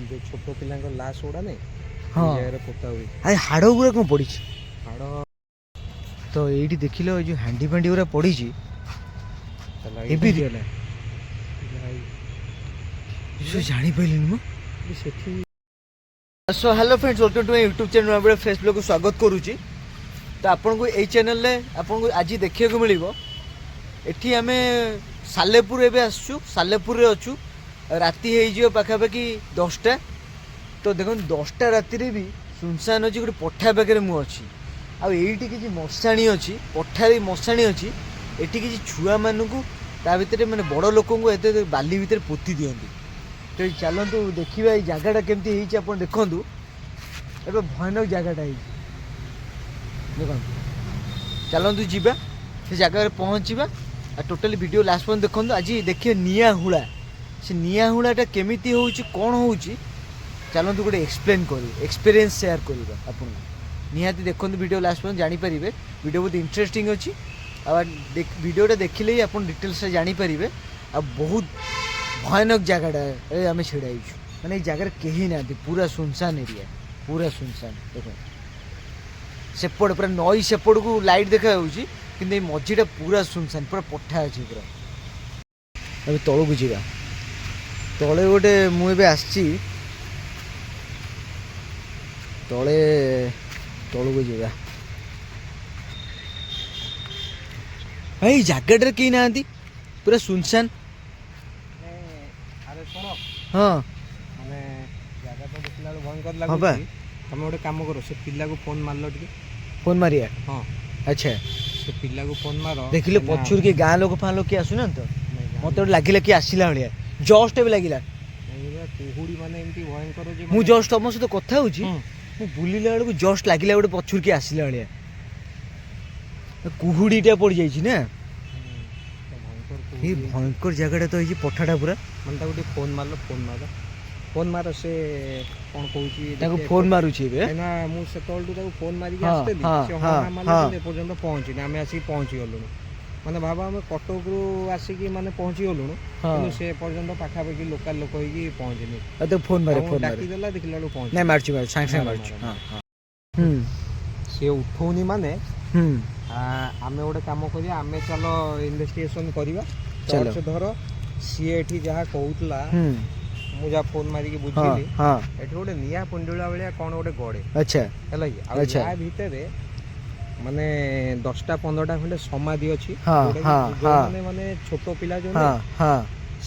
जो छोट पिला लाश गुड़ा नहीं हाँ जगह पोता हुए अरे हाड़ गुरा कौन पड़ी हाड़ तो ये देख लो जो हांडी फांडी गुरा पड़ी जानी पाइल so hello friends welcome to my YouTube channel में फेसबुक को स्वागत करुच्ची। तो आपन को यही चैनल आपन को आज देखिए को मिलिबो एठी आमे सालेपुर एबे आसछु सालेपुर रे अछु राती हे जियो पाखापाखि 10टा। तो देखो 10टा राती रे भी सुनसान अछि गोटे पठा पाखे मु अछि आ एठी किछि मशाणी अछि पठारी मशाणी अछि एठी किछि छुआ मानकु ता भितरे माने बड़ लोकन को एते बाली भितरे पोती दियंती। तो चलतु देखा ये जगटा केमती आप देखु ए भयानक जगटा देख चलतु जीवा से जगह पहुँचा टोटाली वीडियो लास्ट पर्यंत देखो। आज देखिए निआ हुड़ा से निआ हुड़ाटा केमिति होउची कौन होउची चलतु गोटे एक्सप्लेन कर एक्सपीरियंस शेयर करवा आपन निहाती देखो वीडियो लास्ट पर्यंत जानीपर वीडियो बहुत इंटरेस्टिंग अच्छी आ वीडियोटा देखिले ही आप डिटेल्स जानीपर आ बहुत भयानक जगह आम छिड़ा मैंने जगह कहीं ना पूरा सुनसान एरिया पूरा सुनसान देख सेपट पूरा नई सेपट को लाइट देखा कि मझीटा पूरा सुनसान पूरा पठा अच्छे पूरा अभी तलू को जा तले गोटे मुझे आसची तले तलू को जा भाई जगह कहीं ना पूरा सुनसान हाँ माने जगह तो देखला भयंकर लागो तुम गोटे कम करो से पिला को फोन मार लो टिके फोन मारिया हाँ अच्छा से पिला को फोन मारो देख लो पछुर के गाँ लोक फाँ लोग किए आसुना तो मत लगे कि आसला भाया जस्ट भी लगे कुहुड़ी माने एमती भयंकर जे मु जस्ट तुम सहित कथा होची मु बुलिला बेलू जस्ट लगे गोटे पछुर के आसला भाया कुहुड़ीटा पड़ जाइए ना ये भयंकर जगह तो ये पठाटा पूरा मन गोटे फोन मार फोन मार से कौन कहूँ फोन मारुची ना मुझे फोन मारिक आसते पर्यटन पहुँचनी आम आसिक पहुँची गलु मैंने भाव आम कटक रु आसिक मैंने पहुँची गलु कि से पर्यटन पाखापाखि लोकाल लोक हो पहुँचनी तो फोन मारे डाकीदेला देखला पहुँच नहीं मार्च सागे मार्च सी उठौनी माने आमे गोटे कम करिया आमे चलो इन्वेस्टिगेशन करवा चलो धर सी एठी जहाँ कहूला मु जा फोन मारिकी बुझिली एठी गोटे निया पुंडुला बेलिया कौन गोटे गड़े अच्छा हैला कि आ भितरे माने 10टा 15टा खंडे समाधि अछि माने माने छोटो पिला जो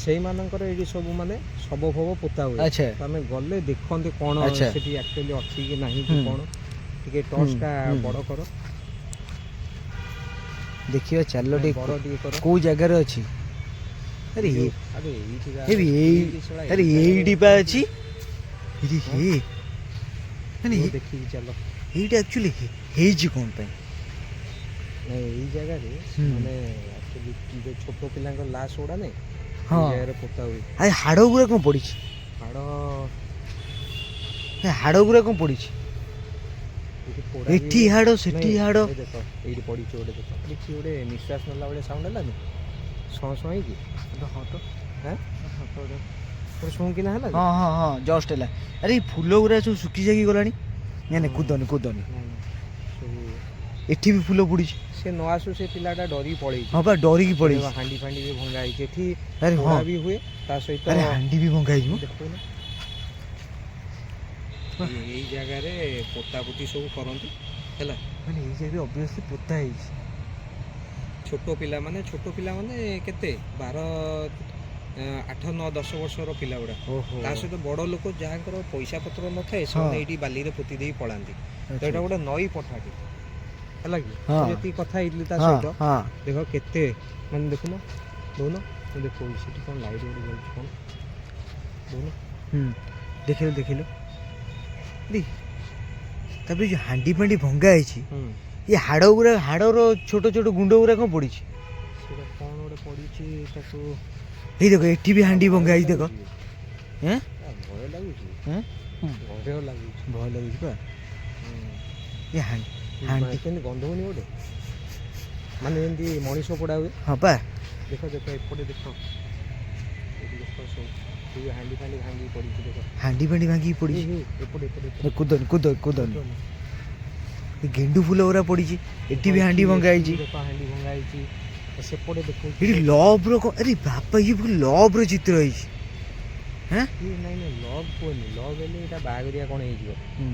सेई मानकर एडी सब माने सब फब पोता हुए अच्छा तो आमे गले देखंते कोन सेठी एक्चुअली अछि कि नाही कि कोन टिके टॉर्चटा बड़ करो देखियो चलो को जगह अच्छी अरे अरे यही डिब्बा अच्छी देखिए चलो ये एक्चुअली हे जी कौन पे नहीं जगह रे माने एक्चुअली जो छोटो पिला लाश गुड़ा नहीं हाँ जगह पोता हुए अरे हाड़ गुरा कौन पड़ी हाड़ गुरा कौन पड़ी एठी हाड़ सेठी हाड़ देखो ये पड़ी गोटे देख देखिए गोटे निश्वास नेला बेले साउंड है सौ सौ कि हाँ तो हाँ शू कि ना है हाँ हाँ हाँ जस्ट है अरे फूल गुरा सब सुखी जाकि गलानी नहीं नहीं कूदनी कूदनी एठी भी फूल पड़ी से न आसु से पिलाटा डरी पड़े हाँ बा डरिकी पड़ी हांडी फांडी भी भंगा एठी अरे हाँ भी हुए ता सहित अरे हांडी भी भंगा देखो ना यही जगह रे पोता पोती सब करंती हैला माने यही जगह ऑब्वियसली पोता है छोटो पिला माने केते 12 8 9 10 वर्षर पिला गुड़ा ता सहित बड़ लोक जहाँकर पैसा पत्र न थाए से एठी बाली रे पोती देई पड़ांती तो एटा गोटे नई पठाटी हैला कि जति कथा इतली ता सहित देखो केते माने देखुनो दोनो देखो सिटी कोन लाइट गोटे जलछ कोन दोनो देखिलो दी तब जो हांडी फांडी भंगा है ये हाड़ गुरा हाड़र छोट छोट गुंड गुरा कौन पड़ी कौन गोटे पड़ी ये देखो एठी भी हांडी भंगा है देखो हैं भय लागुची हैं भय लागुची पा ये हांडी केन गंध होनी गोटे माने एंदी मनीष पड़ा हुए हां पा देखो देखो एपटे देखो सब ଏଠି ହାଣ୍ଡି ଫାଣ୍ଡି ଭାଙ୍ଗି ପଡ଼ିଛି ଦେଖ। ହାଣ୍ଡି ଫାଣ୍ଡି ଭାଙ୍ଗିକି ପଡ଼ିଛି। ଏପଟେ କୁଦନି କୁଦନି ଗେଣ୍ଡୁ ଫୁଲ ଗୁରା ପଡ଼ିଛି। ଏଠି ବି ହାଣ୍ଡି ଭଙ୍ଗା ହେଇଛି। ଦେଖ ହାଣ୍ଡି ଭଙ୍ଗା ହେଇଛି। ସେପଟେ ଦେଖ ଏଠି ଲଭ୍ର ଆରେ ବାପା ଇଏ ଲଭ୍ର ଚିତ୍ର ହେଇଛି। ନାଇଁ ନାଇଁ ଲଭ୍ କୁହନି, ଲଭ୍ ହେଲେ ଏଇଟା ବାହାଘରିଆ କ'ଣ ହେଇଯିବ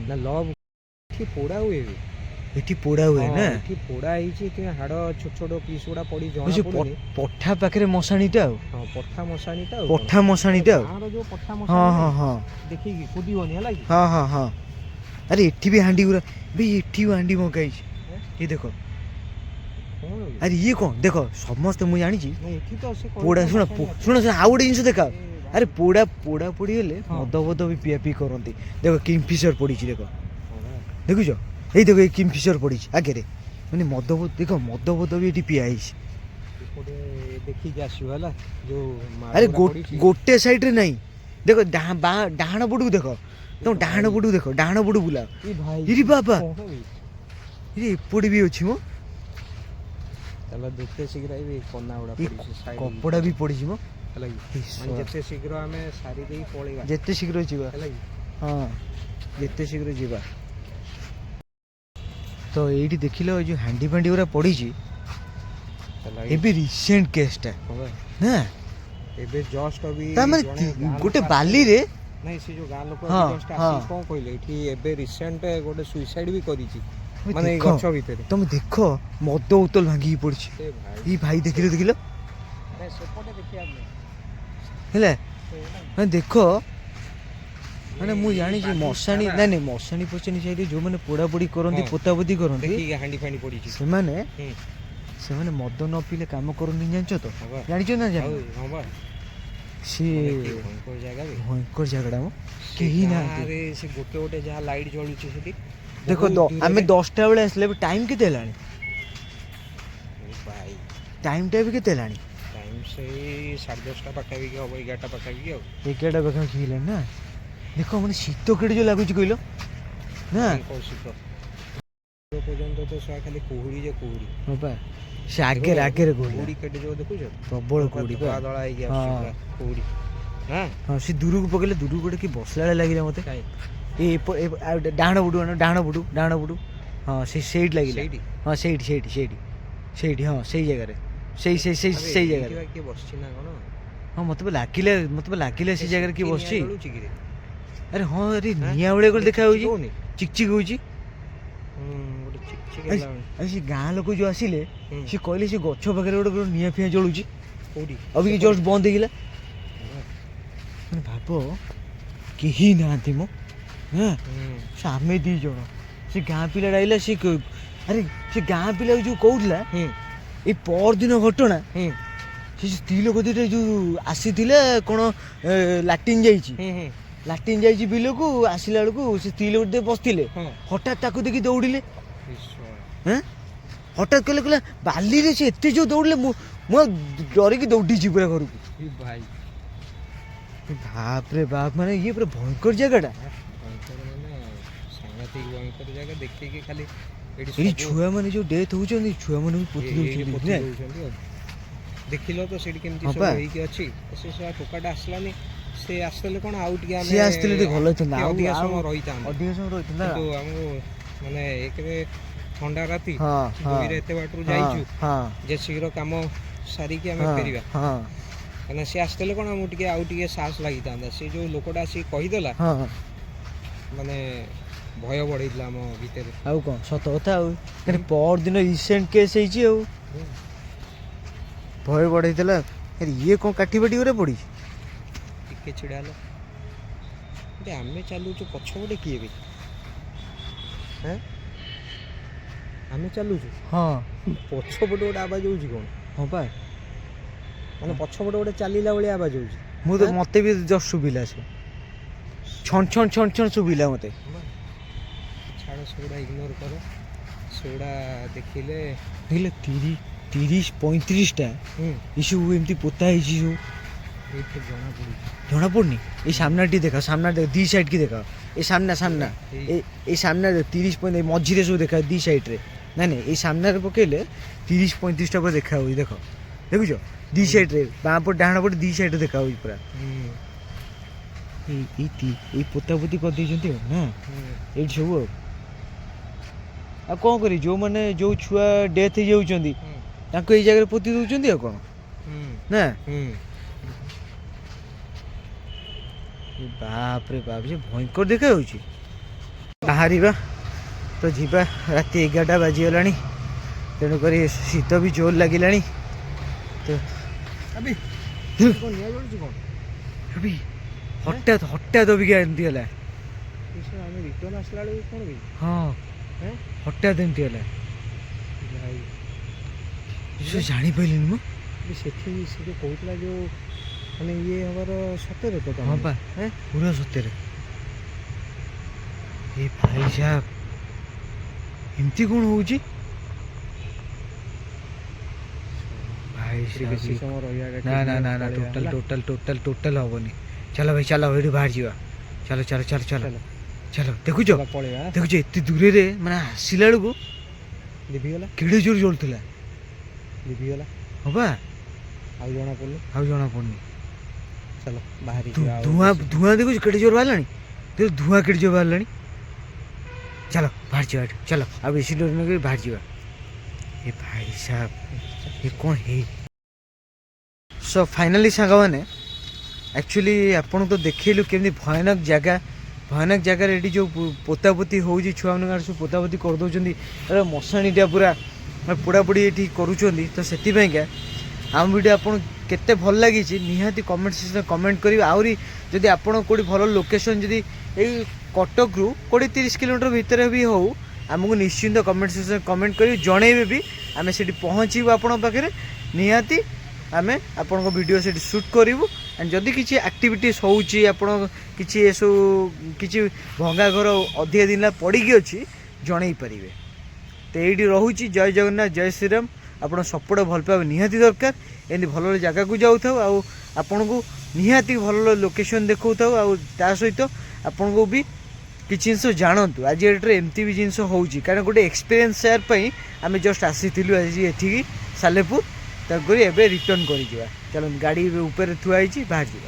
ନା। ଲଭ୍ ଏଠି ପୋଡ଼ା ହୁଏ। ଏଠି ପୋଡ଼ା ହୁଏ ନା। ଏଠି ପୋଡ଼ା ହେଇଛି କି ହାଡ଼ ଛୋଟ ଛୋଟ ପିସ୍ ଗୁଡ଼ା ପଡ଼ି ଜଣା ପଡ଼ୁନି। ପଠା ପାଖରେ ମଶାଣିଟା ଆଉ। ହଁ ପଠା ମଶାଣିଟା ଆଉ। ପଠା ମଶାଣିଟା ଆଉ। ଗାଁର ଯୋଉ ପଠା ହଁ ମଶାଣି ହଁ ହଁ ଦେଖିକି କୁଦିବନି ହେଲା କି। ହଁ ହଁ ହଁ ଆରେ ଏଠି ବି ହାଣ୍ଡି ଗୁରା ବି ଏଠି ବି ହାଣ୍ଡି ଭଙ୍ଗା ହେଇଛି। ଇଏ ଦେଖ ଆରେ ଇଏ କ'ଣ ଦେଖ ସମସ୍ତେ ମୁଁ ଜାଣିଛି ଏଠି ତ ସେ ପୋଡ଼ା ଶୁଣ ଶୁଣ ଶୁଣ ଆଉ ଗୋଟେ ଜିନିଷ ଦେଖ। ଆରେ ପୋଡ଼ା ପୋଡ଼ି ହେଲେ ମଦ ଫଦ ବି ପିଆ ପିଇ କରନ୍ତି। ଦେଖ କିଙ୍ଗଫିସର ପଡ଼ିଛି ଦେଖ, ଦେଖୁଛ ଏଇ ଦେଖ ଏଇ କିଙ୍ଗଫିସର ପଡ଼ିଛି ଆଗରେ। ମାନେ ମଦ ଦେଖ ମଦ ଫଦ ବି ଏଠି ପିଆ ହେଇଛି। ଦେଖିକି ଆସିବ ହେଲା ଯୋଉ। ଆରେ ଗୋଟେ ସାଇଡରେ ନାହିଁ ଦେଖ ଡାହାଣ ପଟକୁ ଦେଖ, ତମ ଡାହାଣ ପଟକୁ ଦେଖ, ଡାହାଣ ପଟକୁ ବୁଲା। ଇରେ ବାବା ଇରେ ଏପଟେ ବି ଅଛି ମ। ତାହେଲେ ଯେତେ ଶୀଘ୍ର ଏଇ କନା ଗୁଡ଼ା ପଡ଼ିଛି କପଡ଼ା ବି ପଡ଼ିଛି ମ ହେଲା କି। ଯେତେ ଶୀଘ୍ର ଆମେ ସାରି ଦେଇ ପଳେଇବା, ଯେତେ ଶୀଘ୍ର ଯିବା ହେଲା କି। ହଁ ଯେତେ ଶୀଘ୍ର ଯିବା। ତ ଏଇଠି ଦେଖିଲ ଏଇ ଯୋଉ ହାଣ୍ଡି ଫାଣ୍ଡି ଗୁରା ପଡ଼ିଛି ଏବେ ରିସେଣ୍ଟ କେସଟା ନା। ଏବେ ଜଷ୍ଟ ବି ତାମାନେ ଗୋଟେ ବାଲିରେ ନାଇଁ ସେ ଯୋଉ ଗାଁ ଲୋକ ଜଷ୍ଟ ଆସି କ'ଣ କହିଲେ ଏଠି ଏବେ ରିସେଣ୍ଟ ଗୋଟେ ସୁଇସାଇଡ୍ ବି କରିଛି ମାନେ ଏଇ ଗଛ ଭିତରେ। ତମେ ଦେଖ ମଦ ବୋତଲ ଭାଙ୍ଗିକି ପଡ଼ିଛି। ଏଇ ଭାଇ ଦେଖିଲ ସେପଟେ ଦେଖିବା ହେଲା ମାନେ ଦେଖ। ମାନେ ମୁଁ ଜାଣିଛି ମଶାଣି ନାଇଁ ନାଇଁ ମଶାଣି ପଶାଣି ସାଇଡ଼ରେ ଯୋଉମାନେ ପୋଡ଼ାପୋଡ଼ି କରନ୍ତି ପୋତାପୋତି କରନ୍ତି ହାଣ୍ଡି ଫାଣ୍ଡି ପଡ଼ିଛି ସେମାନେ ମଦ ନ ପିଇଲେ କାମ କରନ୍ତି ଜାଣିଛ ତ। ଜାଣିଛ ନା ସିଏ ଭୟଙ୍କର ଜାଗାଟା ମ କେହି ନାହାନ୍ତି। ସେ ଗୋଟେ ଯାହା ଲାଇଟ୍ ଜଳୁଛି ସେଠି ଦେଖ ଆମେ 10ଟା ବେଳେ ଆସିଲେ ଏବେ ଟାଇମ୍ କେତେ ହେଲାଣି? ଟାଇମ୍ଟା ବି କେତେ ହେଲାଣି? ଟାଇମ୍ ସେଇ 10:30 ପାଖାପାଖି ହବ, 11ଟା ପାଖାପାଖି ଆଉ। 11ଟା ପାଖାପାଖି ହେଲାଣି ନା। ଦେଖ ମାନେ ଶୀତ କେଡ଼େ ଯୋଉ ଲାଗୁଛି କହିଲ ନା। ଶୀତ ପର୍ଯ୍ୟନ୍ତ ତ ଖାଲି କୁହୁଡ଼ି ଯେ କୁହୁଡ଼ି। ହଁ ପା ସେ ଆଗରେ କୁହୁଡ଼ି କେଟେ ଯୋଉ ଦେଖୁଛ ପ୍ରବଳ କୁହୁଡ଼ି ପା ଦଳା ହେଇକି ଆସୁଛି କୁହୁଡ଼ି। ହଁ ସେ ଦୂରକୁ ପକେଇଲେ ଦୂରକୁ ଗୋଟେ କି ବସିଲା ଭଳିଆ ଲାଗିଲା ମତେ। ଡାହାଣ ପଟୁ ହଁ ସେଇଠି ଲାଗିଲା। ହଁ ସେଇଠି ହଁ ସେଇ ଜାଗାରେ ସେଇ ଜାଗାରେ କିଏ ବସିଛି ନା କ'ଣ? ହଁ ମତେ ଲାଗିଲା ସେ ଜାଗାରେ କିଏ ବସିଛି। ଆରେ ହଁ ଆରେ ନିଆଁ ଭଳିଆ ଗୋଟେ ଦେଖା ଯାଉଛି, ଚିକଚିକ ହଉଛି। ସେ ଗାଁ ଲୋକ ଯୋଉ ଆସିଲେ ସେ କହିଲେ ସେ ଗଛ ପାଖରେ ଗୋଟେ ନିଆଁ ଫିଆଁ ଜଳୁଛି। ଅବିକା ଜଷ୍ଟ ବନ୍ଦ ହେଇଗଲା। ମାନେ ଭାବ କେହି ନାହାନ୍ତି ମ ସେ ଆମେ 2 ଜଣ। ସେ ଗାଁ ପିଲାଟା ଆଇଲା ଆରେ ସେ ଗାଁ ପିଲା ଯୋଉ କହୁଥିଲା ଏଇ ପରଦିନ ଘଟଣା। ସେ ସ୍ତ୍ରୀ ଲୋକ ଦିଟା ଯୋଉ ଆସିଥିଲେ କ'ଣ ଲାଟିନ୍ ଯାଇଛି ବିଲକୁ, ଆସିଲା ବେଳକୁ ସେ ସ୍ତ୍ରୀ ଲୋକ ଟିକେ ବସିଥିଲେ। ହଠାତ୍ ତାକୁ ଦେଖି ଦୌଡ଼ିଲେ। ହଠାତ୍ କହିଲେ ବାଲିରେ ସେ ଏତେ ଯୋଉ ଦୌଡ଼ିଲେ ମୁଁ ଡରିକି ଦୌଡ଼ିଛି ପୁରା ଘରକୁ। ବାପରେ ବାପ ମାନେ ଇଏ ପୁରା ଭୟଙ୍କର ଜାଗାଟା। ଭୟଙ୍କର ଜାଗା ଦେଖିକି ଖାଲି ଏଠି ଛୁଆମାନେ ଯୋଉ ଡେଥ୍ ହଉଛନ୍ତି ଛୁଆମାନଙ୍କୁ ପୋତି ଦଉଛନ୍ତି। ଦେଖିଲ ତ ସେଠି କେମିତି ସବୁ ହେଇକି ଅଛି। ସେ ଟୋକାଟା ଆସିଲାନି। ସେ ଆସିଥିଲେ କ'ଣ ଆଉ ଟିକେ ସେ ଆସିଥିଲେ ଟିକେ ଭଲ ହେଇଥାନ୍ତା, ଅଧିକ ସମୟ ରହିଥାନ୍ତା। କିନ୍ତୁ ଆମକୁ ମାନେ ଏକରେ ଥଣ୍ଡା ରାତି, ଦୁଇରେ ଏତେ ବାଟରୁ ଯାଇଛୁ ଯେ ଶୀଘ୍ର କାମ ସାରିକି ଆମେ ଫେରିବା। କାହିଁକିନା ସେ ଆସିଥିଲେ କ'ଣ ଆମକୁ ଟିକେ ଆଉ ଟିକେ ସାହସ ଲାଗିଥାନ୍ତା। ସେ ଯୋଉ ଲୋକଟା ଆସିକି କହିଦେଲା ମାନେ ଭୟ ବଢ଼େଇଥିଲା ଆମ ଭିତରେ। ଆଉ କ'ଣ ସତ କଥା ଆଉ ପରଦିନ ରିସେଣ୍ଟ କେସ୍ ହେଇଛି ଆଉ ଭୟ ବଢ଼େଇଥିଲା। ଇଏ କ'ଣ କାଠି ବାଟି ଗୁରା ପଡ଼ିଛି। ଟିକେ ଛିଡ଼ା ହେଲା ଆମେ ଚାଲୁଛୁ ପଛପଟେ କିଏ ବି ଆମେ ଚାଲୁଛୁ ପଛପଟେ ଗୋଟେ ଆବାଜ ହେଉଛି କ'ଣ? ହଁ ପା ମାନେ ପଛପଟେ ଗୋଟେ ଚାଲିଲା ଭଳିଆ ଆବାଜ ହେଉଛି। ମତେ ବି ଜଷ୍ଟ ଶୁଭିଲା ସେ ଛଣ ଶୁଭିଲା ମତେ। ଛାଡ଼ ସେଗୁଡ଼ା ଇଗ୍ନୋର କର। ସେଗୁଡ଼ା ଦେଖିଲେ 30-35ଟା ଏସବୁ ଏମିତି ପୋତା ହେଇଛି ସବୁ। ଜଣା ପଡୁନି। ଏଇ ସାମ୍ନା ଟିକେ ଦେଖା, ସାମ୍ନା 2 ସାଇଡ୍ କି ଦେଖା। ଏଇ ସାମ୍ନା ଏଇ ସାମ୍ନା 30-35 ମଝିରେ ସବୁ ଦେଖା 2 ସାଇଡ୍ରେ। ନାଇଁ ଏଇ ସାମ୍ନାରେ ପକେଇଲେ 30-35ଟା ପୁରା ଦେଖା ହଉଛି। ଦେଖୁଛ 2 ସାଇଡ୍ରେ, ବାଁ ପଟେ ଡାହାଣ ପଟେ 2 ସାଇଡ୍ରେ ଦେଖା ହଉଛି ପୁରା। ଏଇ ପୋତାପୋତି କରିଦେଇଛନ୍ତି ଆଉ ନା ଏଇଠି ସବୁ ଆଉ କ'ଣ କରିବି ଯେଉଁମାନେ ଯେଉଁ ଛୁଆ ଡେଥ୍ ହେଇଯାଉଛନ୍ତି ତାଙ୍କୁ ଏଇ ଜାଗାରେ ପୋତି ଦେଉଛନ୍ତି ଆଉ କ'ଣ ନା ବାପରେ ବାପ ଯେ ଭୟଙ୍କର ଦେଖାଯାଉଛି। ବାହାରିବା ତ ଯିବା, ରାତି 11ଟା ବାଜିଗଲାଣି, ତେଣୁକରି ଶୀତ ବି ଜୋର ଲାଗିଲାଣି। ତ ହଠାତ୍ ଅବିକା ଏମିତି ହେଲା। ଆମେ ରିଟର୍ନ ଆସିଲା ବେଳକୁ କ'ଣ କି ହଁ ହଠାତ୍ ଏମିତି ହେଲା, ଜାଣିପାରିଲିନି ମୁଁ। ସେଠି ସେ ଯେଉଁ କହୁଥିଲା ଯେଉଁ ମାନେ ଇଏ ହବାର ସତରେ ତ ହଁ ପା ପୁରା ସତରେ। ଏ ଭାଇ ସାହେବ ଏମିତି କ'ଣ ହଉଛି? ଭାଇ ବେଶୀ ସମୟ ରହିବା ନା ନା ନା ନା ଟୋଟାଲ ହବନି। ଚାଲ ଭାଇ ଚାଲ ଏଇଠୁ ବାହାରି ଯିବା। ଚାଲ ଚାଲ ଚାଲ ଚାଲ ଚାଲ। ଦେଖୁଛ ପଳେଇବା ଦେଖୁଛ ଏତେ ଦୂରରେ ମାନେ ଆସିଲା ବେଳକୁ ଲିଭିଗଲା, କେଡ଼େ ଜୋର ଜଳୁଥିଲା। ଲିଭିଗଲା ହଁ ବା ଆଉ ଜଣା ପଡ଼ୁନି। ଚାଲ ବାହାରି ଧୂଆଁ ଦେଖୁଛୁ କେଡ଼େ ଜୋର ବାହାରିଲାଣି। ଧୂଆଁ କେଡ଼େ ଜୋର ବାହାରିଲାଣି। ଚାଲ ବାହାରି ଯିବା ଏଠୁ, ଚାଲ ଆଉ ବେଶୀ ଡର ନକରି ବାହାରି ଯିବା। ଏ ଭାଇ ସାହେବ ଏ କ'ଣ ହେଇ ସୋ ଫାଇନାଲି ସାଙ୍ଗମାନେ ଆକ୍ଚୁଆଲି ଆପଣଙ୍କୁ ତ ଦେଖେଇଲୁ କେମିତି ଭୟାନକ ଜାଗାରେ ଏଠି ଯେଉଁ ପୋତାପୋତି ହେଉଛି, ଛୁଆମାନଙ୍କ ସବୁ ପୋତାପୋତି କରିଦେଉଛନ୍ତି। ମଶାଣିଟା ପୁରା ପୋଡ଼ାପୋଡ଼ି ଏଠି କରୁଛନ୍ତି। ତ ସେଥିପାଇଁକା ଆମ ଭିଡ଼ିଓ ଆପଣଙ୍କୁ କେତେ ଭଲ ଲାଗିଛି ନିହାତି କମେଣ୍ଟ ସେକ୍ସନରେ କମେଣ୍ଟ କରିବେ। ଆହୁରି ଯଦି ଆପଣ କେଉଁଠି ଭଲ ଲୋକେସନ୍ ଯଦି ଏଇ କଟକରୁ 20-30 କିଲୋମିଟର ଭିତରେ ବି ହେଉ ଆମକୁ ନିଶ୍ଚିନ୍ତ କମେଣ୍ଟ ସେକ୍ସନରେ କମେଣ୍ଟ କରିବେ, ଜଣେଇବେ ବି। ଆମେ ସେଠି ପହଞ୍ଚିବୁ ଆପଣଙ୍କ ପାଖରେ, ନିହାତି ଆମେ ଆପଣଙ୍କ ଭିଡ଼ିଓ ସେଠି ସୁଟ୍ କରିବୁ। ଆଣ୍ଡ ଯଦି କିଛି ଆକ୍ଟିଭିଟିସ୍ ହେଉଛି, ଆପଣ କିଛି ଏସବୁ କିଛି ଭଙ୍ଗା ଘର ଅଧିକା ଦିନ ପଡ଼ିକି ଅଛି ଜଣେଇ ପାରିବେ। ତ ଏଇଠି ରହୁଛି। ଜୟ ଜଗନ୍ନାଥ, ଜୟ ଶ୍ରୀରାମ। ଆପଣ ସପୋର୍ଟ ଭଲ ପାଇବା ନିହାତି ଦରକାର। ଏମିତି ଭଲ ଜାଗାକୁ ଯାଉଥାଉ, ଆଉ ଆପଣଙ୍କୁ ନିହାତି ଭଲ ଲୋକେସନ୍ ଦେଖାଉଥାଉ, ଆଉ ତା ସହିତ ଆପଣଙ୍କୁ ବି କିଛି ଜିନିଷ ଜାଣନ୍ତୁ ଆଜି ଡେଟ୍ରେ ଏମିତି ବି ଜିନିଷ ହେଉଛି। କାରଣ ଗୋଟେ ଏକ୍ସପିରିଏନ୍ସ ସେୟାର ପାଇଁ ଆମେ ଜଷ୍ଟ ଆସିଥିଲୁ ଆଜି ଏଠିକି ସାଲେପୁର। ତେଣୁକରି ଏବେ ରିଟର୍ଣ୍ଣ କରିଯିବା। ଚାଲନ୍ତୁ ଗାଡ଼ି ଉପରେ ଥୁଆ ହେଇଛି, ବାହାରିଯିବା।